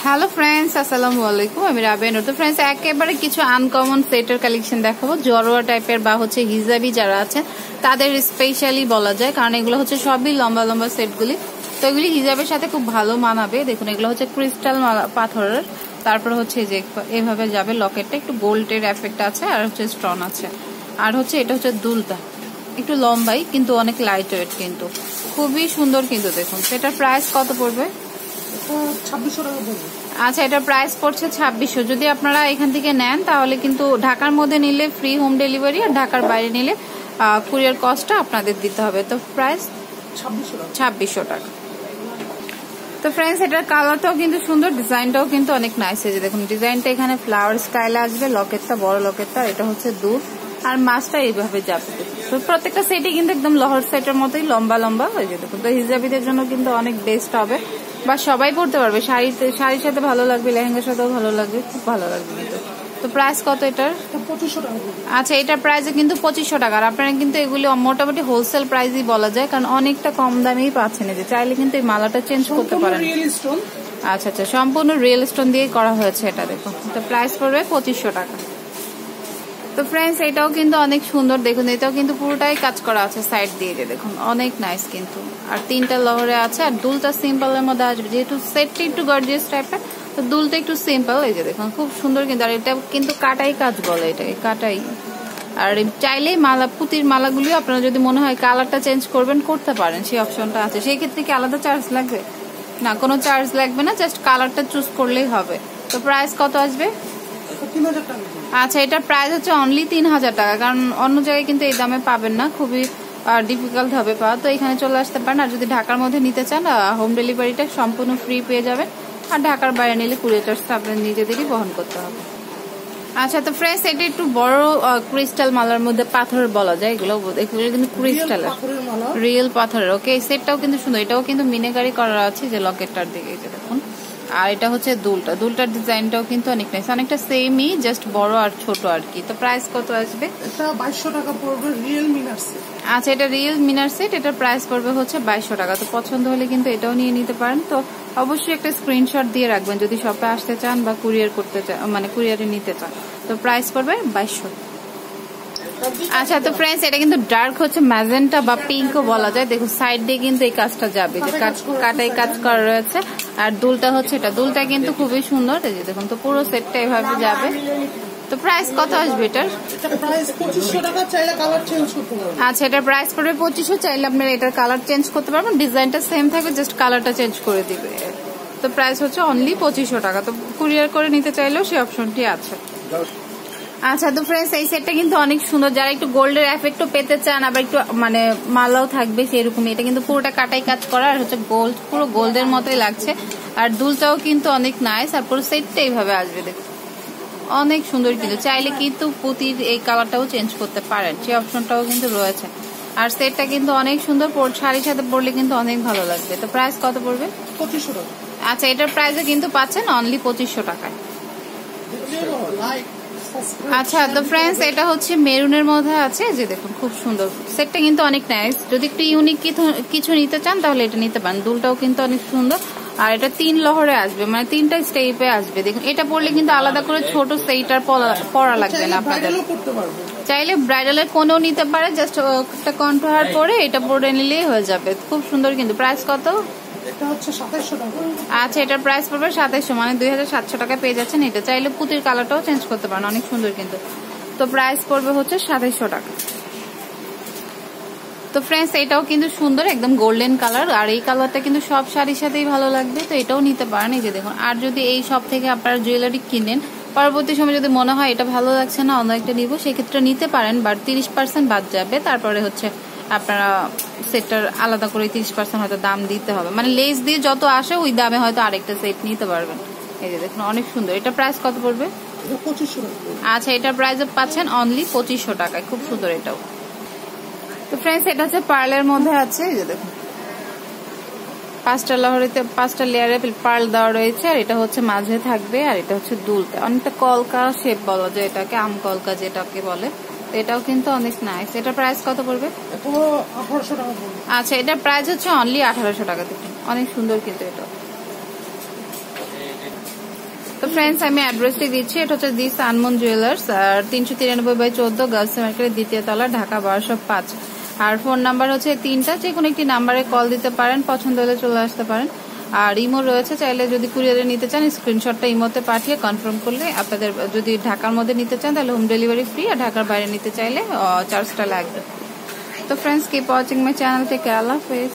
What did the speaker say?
Hello friends, আসসালামু আলাইকুম। আমি রাবেয়া নূর। তো ফ্রেন্ডস, একেবারে কিছু আনকমন সেটের কালেকশন দেখাবো। জরোয়া টাইপের বা হচ্ছে হিজাবি যারা আছে তাদের স্পেশালি বলা যায়, কারণ এগুলো হচ্ছে সবই লম্বা লম্বা সেটগুলি। তো এগুলি হিজাবের সাথে খুব ভালো মানাবে। দেখুন, এগুলো হচ্ছে ক্রিস্টাল পাথরের, তারপর হচ্ছে যে এভাবে যাবে লকেটটা, একটু গোল্ডের এফেক্ট আছে, আর হচ্ছে স্টোন আছে, আর হচ্ছে এটা হচ্ছে দুলটা একটু লম্বাই কিন্তু অনেক লাইট ওয়েট, কিন্তু খুবই সুন্দর। কিন্তু দেখুন সেটার প্রাইস কত পড়বে? 2600 টাকা পড়বে। আচ্ছা, এটা প্রাইস পড়ছে 2600। যদি আপনারা এখান থেকে নেন তাহলে কিন্তু ঢাকার মধ্যে নিলে ফ্রি হোম ডেলিভারি, আর ঢাকার বাইরে নিলে কুরিয়ার কস্টটা আপনাদের দিতে হবে। তো প্রাইস 2600 টাকা। তো ফ্রেন্ডস, এটার কালারটাও কিন্তু সুন্দর, ডিজাইনটাও কিন্তু অনেক নাইস। এই যে দেখুন ডিজাইনটা, এখানে ফ্লাওয়ার স্টাইলে আসবে, লকেটটা বড় লকেটটা, এটা হচ্ছে দুধ, আর মাছটা এইভাবে যাবে। তো প্রত্যেকটা সেটই কিন্তু একদম লহর সেটের মতোই লম্বা লম্বা হয়ে যেত। তো হিজাবিদের জন্য কিন্তু অনেক বেস্ট হবে, বা সবাই পড়তে পারবে। শাড়ির সাথে ভালো লাগবে, লেহেঙ্গার সাথেও ভালো লাগবে, খুব ভালো লাগবে কিন্তু। তো প্রাইস কত এটার? 2500 টাকা। আচ্ছা, এটার প্রাইস কিন্তু 2500 টাকা। আর আপনারা কিন্তু এগুলি মোটামুটি হোলসেল প্রাইসই বলা যায়, কারণ অনেকটা কম দামেই পাচ্ছেন। যে চাইলে কিন্তু এই মালাটা চেঞ্জ করতে পারেন। আচ্ছা আচ্ছা, সম্পূর্ণ রিয়েল স্টোন দিয়ে করা হয়েছে এটা, দেখুন। তো প্রাইস পড়বে 2500 টাকা। তো ফ্রেন্ডস, এটাও কিন্তু অনেক সুন্দর। দেখুন, এটাও কিন্তু পুরোটাই কাজ করা আছে সাইড দিয়ে, যে দেখুন অনেক নাইস কিন্তু। আর তিনটা লহরে আছে, আর দুলটা সিম্পলের মধ্যে আসবে, যেহেতু সেটটি একটু গর্জিয়াস টাইপের, তো দুলটা একটু সিম্পল। এই যে দেখুন খুব সুন্দর কিন্তু। আর এটা কিন্তু কাটাই কাজ বলে, এটাকে কাটাই। আর চাইলেই মালা, পুতির মালাগুলি আপনারা যদি মনে হয় কালারটা চেঞ্জ করবেন, করতে পারেন, সেই অপশনটা আছে। সেই ক্ষেত্রে কি আলাদা চার্জ লাগবে? না, কোনো চার্জ লাগবে না, জাস্ট কালারটা চুজ করলেই হবে। তো প্রাইস কত আসবে? 3000 টাকা। আচ্ছা, এটার প্রাইস হচ্ছে অনলি 3000 টাকা, কারণ অন্য জায়গায় কিন্তু এই দামে পাবেন না, খুবই ডিফিকাল্ট হবে পাওয়া। তো এখানে চলে আসতে পারেন। আর যদি ঢাকার মধ্যে নিতে চান, হোম ডেলিভারিটা সম্পূর্ণ ফ্রি পেয়ে যাবেন, আর ঢাকার বাইরে নিলে কুরিয়ার চার্জটা আপনার নিজেদেরই বহন করতে হবে। আচ্ছা, তো ফ্রেন্ডস, এটা একটু বড় ক্রিস্টাল মালার মধ্যে পাথর বলা যায়, এগুলো কিন্তু ক্রিস্টালের, রিয়েল পাথরের। ওকে, এই সেটটাও কিন্তু সুন্দর। এটাও কিন্তু মিনেকারি করা আছে, যে লকেটটার দিকে, এই যে দেখুন। আর এটা হচ্ছে দুলটার ডিজাইনটাও কিন্তু অনেক নাইস, অনেকটা সেমই, জাস্ট বড় আর ছোট আর কি। তো প্রাইস কত আসবে? এটা 2200 টাকা পড়বে, রিয়েল মিনার সেট। আচ্ছা, এটা রিয়েল মিনার সেট, এটার প্রাইস পড়বে হচ্ছে 2200 টাকা। তো পছন্দ হলে কিন্তু এটাও নিয়ে নিতে পারেন। তো অবশ্যই একটা স্ক্রিনশট দিয়ে রাখবেন যদি শপে আসতে চান বা কুরিয়ার করতে চান, মানে কুরিয়ারে নিতে চান। তো প্রাইস পড়বে 2200। আচ্ছা, তো ফ্রেন্ডস, এটা কিন্তু ডার্ক হচ্ছে ম্যাজেন্টা বা পিঙ্কও বলা যায়। দেখুন সাইড দিয়ে কিন্তু এই কাজটা যাবে, যে কাটাই কাজ করা রয়েছে। আর দুলটা হচ্ছে এটা, দুলটা কিন্তু খুবই সুন্দর। এই যে দেখুন, তো পুরো সেটটা এভাবে যাবে। তো প্রাইস কত আসবে এটার? প্রাইস 2500 টাকা, চাইলে কালার চেঞ্জ করতে পারবেন। আচ্ছা, এটার প্রাইস পড়বে 2500, চাইলে আপনারা এটার কালার চেঞ্জ করতে পারবেন। ডিজাইনটা সেম থাকবে, জাস্ট কালারটা চেঞ্জ করে দিবে। তো প্রাইস হচ্ছে অনলি 2500 টাকা। তো কুরিয়ার করে নিতে চাইলেও সেই অপশনটি আছে। আচ্ছা, তো ফ্রেন্ডস, এই সেটটা কিন্তু অনেক সুন্দর। যারা একটু গোল্ডের এফেক্টও পেতে চান, আবার একটু মানে মালাও থাকবে সেরকমই। এটা কিন্তু পুরোটা কাটাই কাজ করা, আর হচ্ছে গোল্ড, পুরো গোল্ডের মতোই লাগছে। আর দুলটাও কিন্তু অনেক নাইস, আর পুরো সেটটা এইভাবে আসবে, দেখুন অনেক সুন্দর কিন্তু। চাইলে কিন্তু পুতির এই কালারটাও চেঞ্জ করতে পারেন, সেই অপশনটাও কিন্তু রয়েছে। আর সেটটা কিন্তু অনেক সুন্দর, শাড়ির সাথে পরলে কিন্তু অনেক ভালো লাগবে। তো প্রাইস কত পড়বে? 2500 টাকা। আচ্ছা, এটার প্রাইসে কিন্তু পাচ্ছেন অনলি 2500 টাকায়। আচ্ছা, তো ফ্রেন্ডস, এটা হচ্ছে মেরুনের মধ্যে আছে, যে দেখুন খুব সুন্দর। সেটটা কিন্তু অনেক নাইস। যদি একটু ইউনিক কিছু নিতে চান তাহলে এটা নিতে পারেন। দুলটাও কিন্তু অনেক সুন্দর, আর এটা 3 লহরে আসবে, মানে 3টা স্টেপে আসবে। দেখুন, এটা পরলে কিন্তু আলাদা করে ছোট সেইটার পরা লাগবে না আপনাদের। চাইলে ব্রাইডালের কোনও নিতে পারে, জাস্ট একটা কন্ট্রোহার পরে এটা পরে নিলেই হয়ে যাবে। খুব সুন্দর কিন্তু। প্রাইস কত? আচ্ছা, এটার প্রাইস পড়বে 2700, মানে 2700 টাকা পেয়ে যাচ্ছেন। এটা চাইলে পুতির কালারটাও চেঞ্জ করতে পারেন, অনেক সুন্দর কিন্তু। তো প্রাইস পড়বে হচ্ছে 2700 টাকা। তো ফ্রেন্ডস, এটাও কিন্তু সুন্দর, একদম গোল্ডেন কালার, আর এই কালারটা কিন্তু সব শাড়ির সাথেই ভালো লাগবে। তো এটাও নিতে পারেন, এই যে দেখুন। আর যদি এই শপ থেকে আপনারা জুয়েলারি কিনেন, পরবর্তী সময় যদি মনে হয় এটা ভালো লাগছে না, অন্য একটা নিব, সেক্ষেত্রে নিতে পারেন, বাট 30% বাদ যাবে। তারপরে হচ্ছে আপনারা সেটটার আলাদা করে 30% হয়তো দাম দিতে হবে, মানে লেস দিয়ে যত আসে ওই দামে হয়তো আরেকটা সেট নিতে পারবেন। এই যে দেখুন অনেক সুন্দর। এটা প্রাইস কত পড়বে? 2500 টাকা। আচ্ছা, এটার প্রাইস পাচ্ছেন অনলি 2500 টাকায়। খুব সুন্দর এটাও। তো ফ্রেন্ডস, এটা হচ্ছে পার্লের মধ্যে আছে, এই যে দেখুন 5টা লহরিতে 5টা লেয়ারে পার্ল দেওয়া রয়েছে, আর এটা হচ্ছে মাঝে থাকবে, আর এটা হচ্ছে দুলটা অনেকটা কলকা শেপ বলা যায়, এটাকে আম কলকা যেটাকে বলে। এটাও কিন্তু অনেক নাইস। এটার প্রাইস কত পড়বে? 1800 টাকা পড়বে। আচ্ছা, এটার প্রাইস হচ্ছে অনলি 1800 টাকা। দেখুন অনেক সুন্দর কিন্তু এটা। তো ফ্রেন্ডস আমি অ্যাড্রেসটি দিচ্ছি, এটা হচ্ছে দি সানমুন জুয়েলার্স, আর 393/14 গার্লস মার্কেটের 2য় তলা, ঢাকা 1205। আর ফোন নাম্বার হচ্ছে 3টা, যে কোনো একটি নাম্বারে কল দিতে পারেন, পছন্দ হলে চলে আসতে পারেন। আর ইমো রয়েছে, চাইলে যদি কুরিয়ারে নিতে চান স্ক্রিনশটটা ইমোতে পাঠিয়ে কনফার্ম করলে আপনাদের, যদি ঢাকার মধ্যে নিতে চান তাহলে হোম ডেলিভারি ফ্রি, আর ঢাকার বাইরে নিতে চাইলে চার্জটা লাগবে। তো friends keep watching my channel থেকে, আল্লাহ হাফেজ।